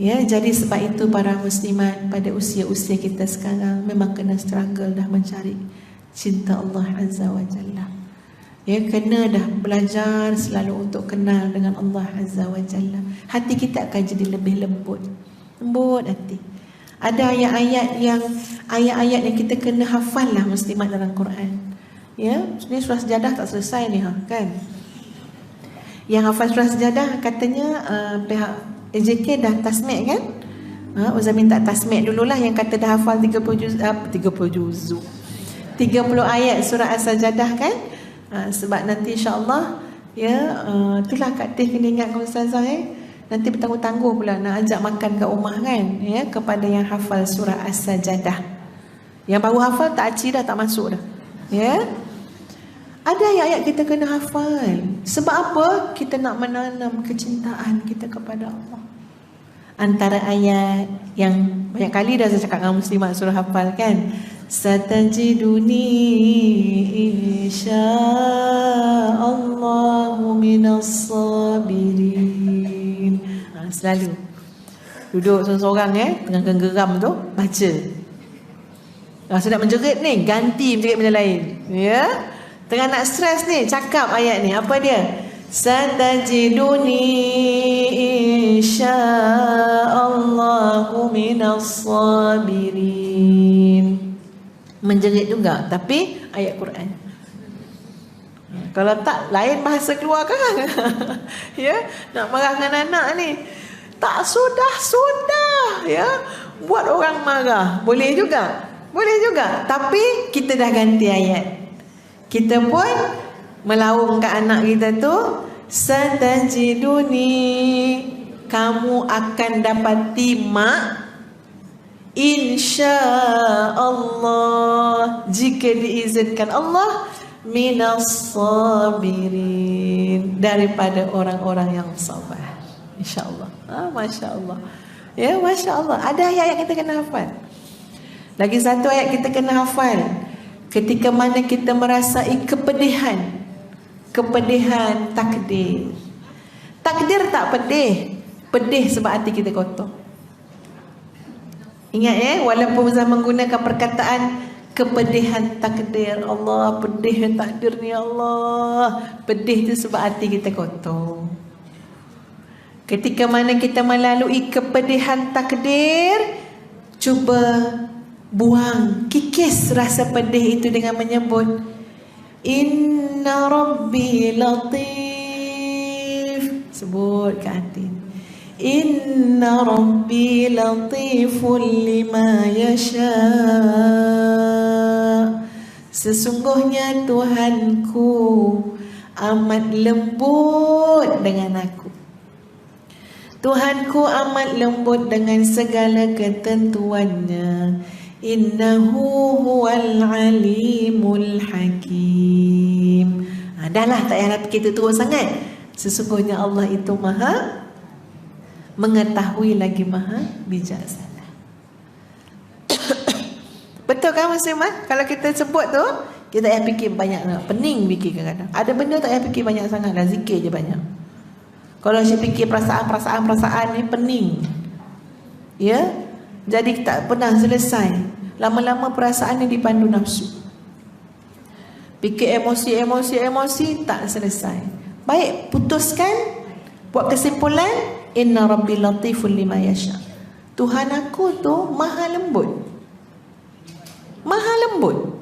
Ya, jadi sebab itu para muslimat pada usia-usia kita sekarang memang kena struggle dah mencari cinta Allah Azza wa Jalla. Ya, kena dah belajar selalu untuk kenal dengan Allah Azza wa Jalla. Hati kita akan jadi lebih lembut. Lembut hati. Ada ayat-ayat yang kita kena hafal lah muslimat dalam Quran. Ya, ni surah Sejadah tak selesai ni kan. Yang hafal surah Sejadah katanya pihak AJK dah tasmik kan? Ustaz minta tasmik dululah yang kata dah hafal 30 ayat surah As-Sajadah kan? Sebab nanti insya-Allah ya itulah Kak Teh kena ingat dengan ustazah nanti bertangguh-tangguh pula nak ajak makan kat rumah kan ya kepada yang hafal surah As-Sajadah. Yang baru hafal tak aci dah, tak masuk dah. Ya. Ada ayat-ayat kita kena hafal. Sebab apa? Kita nak menanam kecintaan kita kepada Allah. Antara ayat yang banyak kali dah saya cakap dengan muslimat suruh hafal kan. Satajiduni insyaallahu minas sabirin. Selalu duduk seorang-seorang tengah geram tu baca. Sudah menjerit ni, ganti menjerit benda lain. Ya. Tengah nak stres ni, cakap ayat ni. Apa dia? Satajiduni insyaallahu minas sabirin. Menjerit juga, tapi ayat Quran. Kalau tak, lain bahasa keluar kan? Ya, nak marah dengan anak ni. Tak sudah, ya. Buat orang marah. Boleh juga. Tapi kita dah ganti ayat. Kita pun melaung ke anak kita tu, satajiduni, kamu akan dapati mak, insyaallah, jika diizinkan Allah, minas sabirin, daripada orang-orang yang sabar. InsyaAllah. Masya Allah. Ya, Masya Allah. Ada ayat kita kena hafal. Lagi satu ayat kita kena hafal. Ketika mana kita merasai kepedihan takdir. Takdir tak pedih. Pedih sebab hati kita kotor. Ingat walaupun Ustaz menggunakan perkataan kepedihan takdir. Allah, pedih takdir ni Allah. Pedih tu sebab hati kita kotor. Ketika mana kita melalui kepedihan takdir, cuba buang, kikis rasa pedih itu dengan menyebut Inna Rabbi Latif. Sebut ke hati, Inna Rabbi Latifun lima yasha. Sesungguhnya Tuhanku amat lembut dengan aku. Tuhanku amat lembut dengan segala ketentuannya. Innahu huwal alimul hakim. Dah lah, tak payah fikir terus sangat. Sesungguhnya Allah itu maha mengetahui lagi maha bijaksana. Betul kan muslimat? Kalau kita sebut tu, kita tak payah fikir banyak lah. Pening fikir kadang-kadang. Ada benda tak payah fikir banyak sangat lah. Zikir je banyak. Kalau saya fikir perasaan ni pening. Ya. Jadi tak pernah selesai. Lama-lama perasaan ni dipandu nafsu. Fikir emosi tak selesai. Baik, putuskan, buat kesimpulan, Inna Rabbi Latifun lima yasha. Tuhan aku tu maha lembut. Maha lembut.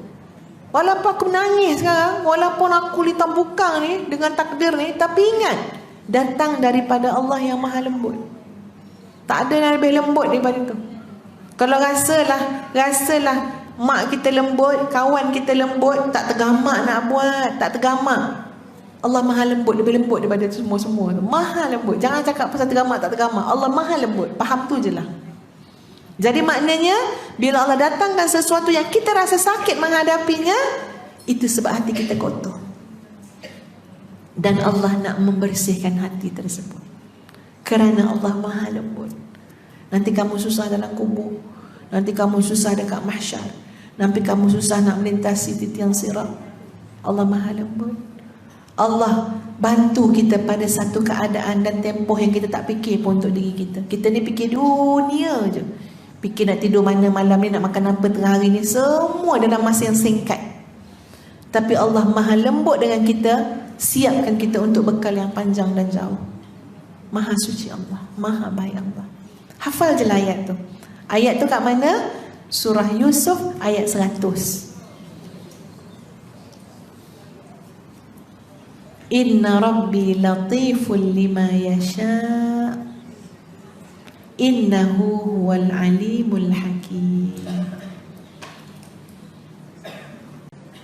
Walaupun aku menangis sekarang, walaupun aku ditambukang ni dengan takdir ni, tapi ingat, datang daripada Allah yang maha lembut. Tak ada yang lebih lembut daripada tu. Kalau rasalah mak kita lembut, kawan kita lembut, tak tergamak nak buat, tak tergamak. Allah maha lembut, lebih lembut daripada semua-semua tu. Maha lembut. Jangan cakap pasal tergamak tak tergamak. Allah maha lembut. Faham tu je lah. Jadi maknanya, bila Allah datangkan sesuatu yang kita rasa sakit menghadapinya, itu sebab hati kita kotor. Dan Allah nak membersihkan hati tersebut. Kerana Allah maha lembut. Nanti kamu susah dalam kubur, nanti kamu susah dekat mahsyar, nanti kamu susah nak melintasi titian sirat. Allah maha lembut. Allah bantu kita pada satu keadaan dan tempoh yang kita tak fikir pun untuk diri kita. Kita ni fikir dunia je. Fikir nak tidur mana malam ni, nak makan apa tengah hari ni, semua dalam masa yang singkat. Tapi Allah maha lembut dengan kita, siapkan kita untuk bekal yang panjang dan jauh. Maha suci Allah, maha baik Allah. Hafal je lah ayat tu. Ayat tu kat mana? Surah Yusuf ayat 100. Inna Rabbi latiful lima yasha, innahu huwal alimul hakim.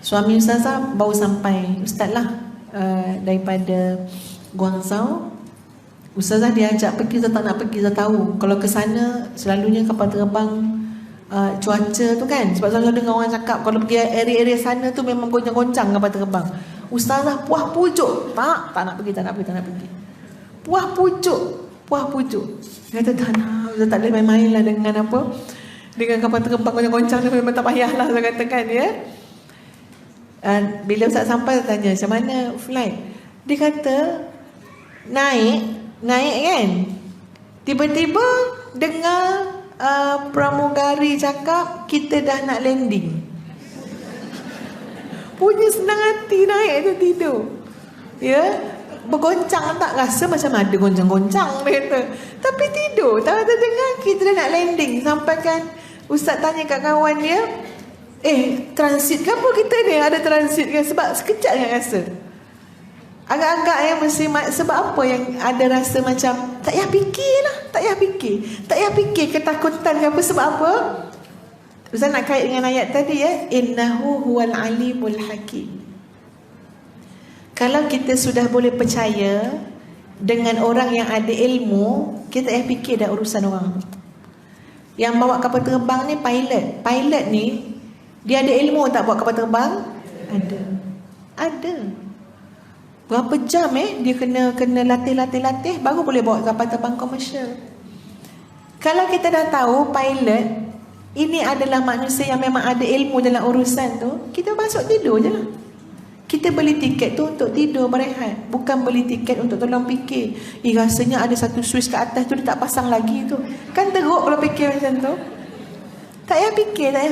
Suami Ustazah baru sampai, Ustaz lah, daripada Guangzhou. Ustazah diajak pergi, Ustazah tak nak pergi, Ustazah tahu kalau ke sana selalunya kapal terbang cuaca tu kan, sebab selalu dengar orang cakap kalau pergi area-area sana tu memang goncang-goncang kapal terbang. Ustazah puah pujuk, tak nak pergi, tak nak pergi. Puah pujuk. Dia kata tak nak, Ustazah tak boleh main-main lah dengan apa, dengan kapal terbang goncang-goncang tu, memang tak payahlah, Ustazah katakan ya. Bila Ustaz sampai, saya tanya macam mana flight. Dia kata naik kan, tiba-tiba dengar pramugari cakap kita dah nak landing. Punya senang hati, naik je tidur. Ya, bergoncang tak rasa macam ada goncang-goncang dia kata. Tapi tidur, tak ada dengar kita dah nak landing. Sampai kan Ustaz tanya kat kawan dia, transit ke apa kita ni? Ada transit ke? Sebab sekejap yang rasa. Agak-agak mesti, sebab apa yang ada rasa macam tak payah fikir lah, tak payah fikir ketakutan ke apa. Sebab apa? Ustaz nak kait dengan ayat tadi ya, innahu huwal alimul hakim. Kalau kita sudah boleh percaya dengan orang yang ada ilmu, kita tak payah fikir dah urusan orang. Yang bawa kapal terbang ni pilot ni, dia ada ilmu tak buat kapal terbang? Ada. Berapa jam dia kena latih baru boleh bawa kapal terbang komersial. Kalau kita dah tahu pilot ini adalah manusia yang memang ada ilmu dalam urusan tu, kita masuk tidur je lah. Kita beli tiket tu untuk tidur berehat, bukan beli tiket untuk tolong fikir. Rasanya ada satu switch kat atas tu dia tak pasang lagi tu. Kan teruk kalau fikir macam tu. Tak payah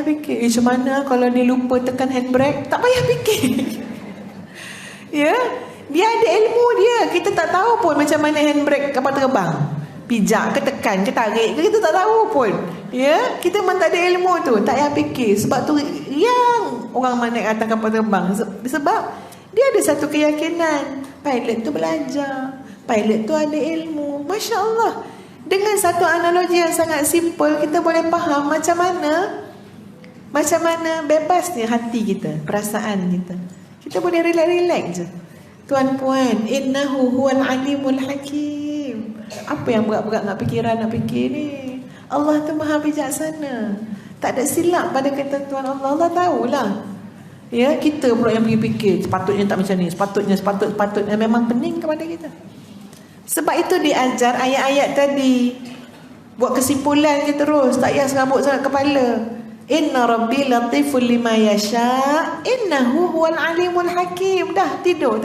fikir. Macam mana kalau dia lupa tekan handbrake? Tak payah fikir. Ya, dia ada ilmu dia. Kita tak tahu pun macam mana handbrake kapal terbang. Pijak ke tekan ke tarik ke, kita tak tahu pun. Ya, kita memang tak ada ilmu tu, tak payah fikir. Sebab tu yang orang mana naik atas kapal terbang, sebab dia ada satu keyakinan, pilot tu belajar, pilot tu ada ilmu. Masya Allah. Dengan satu analogi yang sangat simple, kita boleh faham macam mana bebasnya hati kita, perasaan kita. Kita boleh relax je. Tuan-puan, innahu huwal alimul hakim. Apa yang berat-berat nak fikir ni? Allah tu maha bijaksana. Tak ada silap pada ketentuan Allah. Allah tahulah. Ya, kita pula yang fikir sepatutnya tak macam ni, sepatutnya memang pening kepada kita. Sebab itu diajar ayat-ayat tadi. Buat kesimpulan je terus, tak payah serabut sangat kepala. Inna Rabbi latiful lima yasha, innahu huwal alimul hakim. Dah tidur.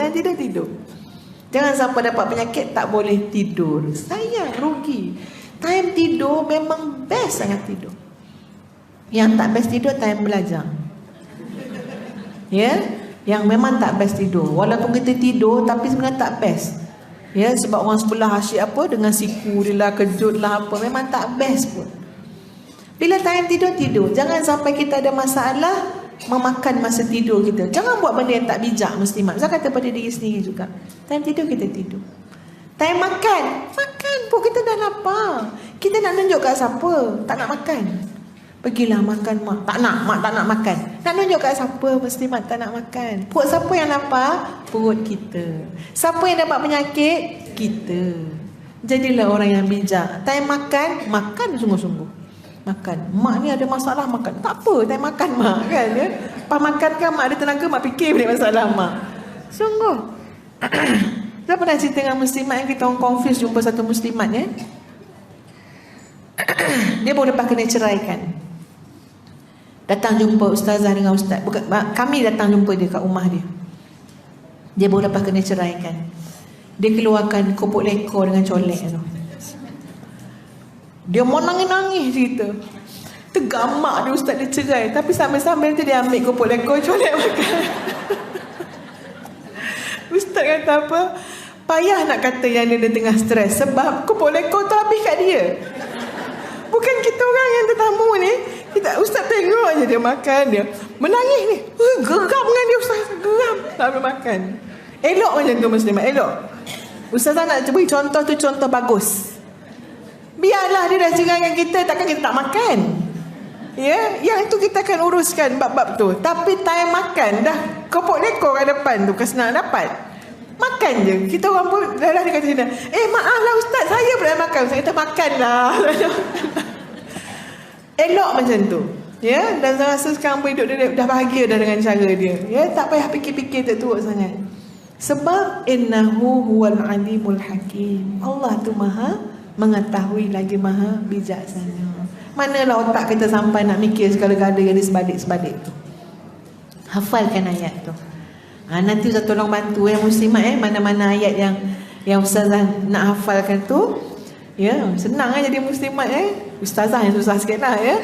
Jangan sampai dapat penyakit tak boleh tidur. Sayang, rugi. Time tidur memang best sangat tidur. Yang tak best tidur time belajar. Ya, yang memang tak best tidur. Walaupun kita tidur tapi sebenarnya tak best. Ya, sebab orang sebelah asyik apa dengan siku dia lah, kejut lah apa, memang tak best pun. Bila time tidur. Jangan sampai kita ada masalah memakan masa tidur kita. Jangan buat benda yang tak bijak muslimat. Saya kata pada diri sendiri juga. Time tidur kita tidur. Time makan pun kita dah lapar. Kita nak tunjuk kat siapa tak nak makan? Pergilah makan mak. Tak nak makan. Nak tunjuk kat siapa muslimat tak nak makan? Perut siapa yang lapar? Perut kita. Siapa yang dapat penyakit? Kita. Jadilah orang yang bijak. Time makan sungguh-sungguh. Makan. Mak ni ada masalah makan. Tak apa, time makan mak kan ya. Pas makan kan mak ada tenaga, mak fikir balik masalah mak. Sungguh. Saya pernah cerita dengan muslimat yang kita orang confuse jumpa satu muslimat ya. Dia baru lepas kena ceraikan. Datang jumpa ustazah dengan ustaz. Bukan, kami datang jumpa dia kat rumah dia. Dia baru lepas kena ceraikan. Dia keluarkan kopok lekor dengan colek tu. Dia mau nangis-nangis cerita. Tergamak dia ustaz dia cerai. Tapi sambil-sambil tu dia ambil kopok lekor, colek makan. Ustaz kata apa? Payah nak kata yang dia tengah stres. Sebab kopok lekor tu habis kat dia. Bukan kita orang yang tetamu ni. Ustaz tengok je dia makan dia. Menangis ni. Geram dengan dia ustaz. Geram. Tak boleh makan. Elok macam tu muslimat. Elok. Ustazah nak beri contoh tu contoh bagus. Biarlah dia dah cerai dengan kita. Takkan kita tak makan. Ya, yang tu kita akan uruskan bab-bab tu. Tapi time makan dah kopok lekor kat depan tu. Kesenang dapat. Makan je. Kita orang pun dah dia kata sini. Maaf lah ustaz. Saya pun dah makan. Saya kata makan lah. Elok macam tu. Ya, dan saya rasa sekarang pun hidup dia dah bahagia dah dengan cara dia. Ya, tak payah fikir-fikir teruk sangat. Sebab innahu huwal alimul hakim. Allah tu maha mengetahui lagi maha bijaksana. Manalah otak kita sampai nak mikir segala-gala yang di sebalik-sebalik tu. Hafalkan ayat tu. Nanti Ustaz tolong bantu muslimat mana-mana ayat yang Ustazah nak hafalkan tu. Ya, senang jadi muslimat Ustazah yang susah sikit lah ya.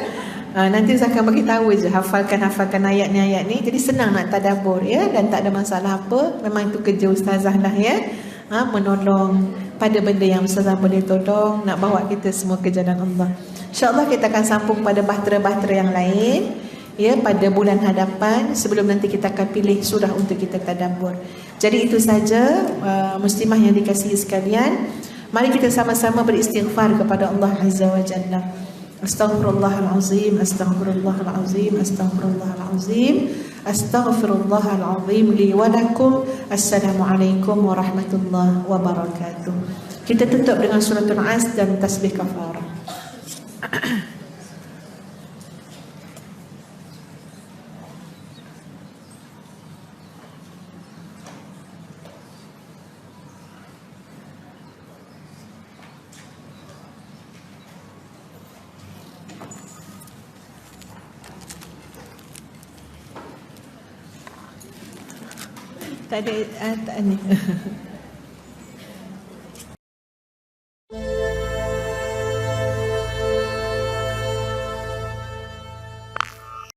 Nanti saya akan bagi tahu je hafalkan ayat ni. Jadi senang nak tadabbur ya, dan tak ada masalah apa. Memang itu kerja ustazah lah ya. Menolong pada benda yang ustazah boleh tolong, nak bawa kita semua ke jalan Allah. InsyaAllah kita akan sambung pada bahtera-bahtera yang lain ya, pada bulan hadapan, sebelum nanti kita akan pilih surah untuk kita tadabbur. Jadi itu saja muslimah yang dikasihi sekalian. Mari kita sama-sama beristighfar kepada Allah Azza wa Jalla. Astaghfirullahalazim, astaghfirullahalazim, astaghfirullahalazim, astaghfirullahalazim li wa lakum. Assalamualaikum warahmatullahi wabarakatuh. Kita tutup dengan suratul As dan tasbih kafarah. Tak ada ni.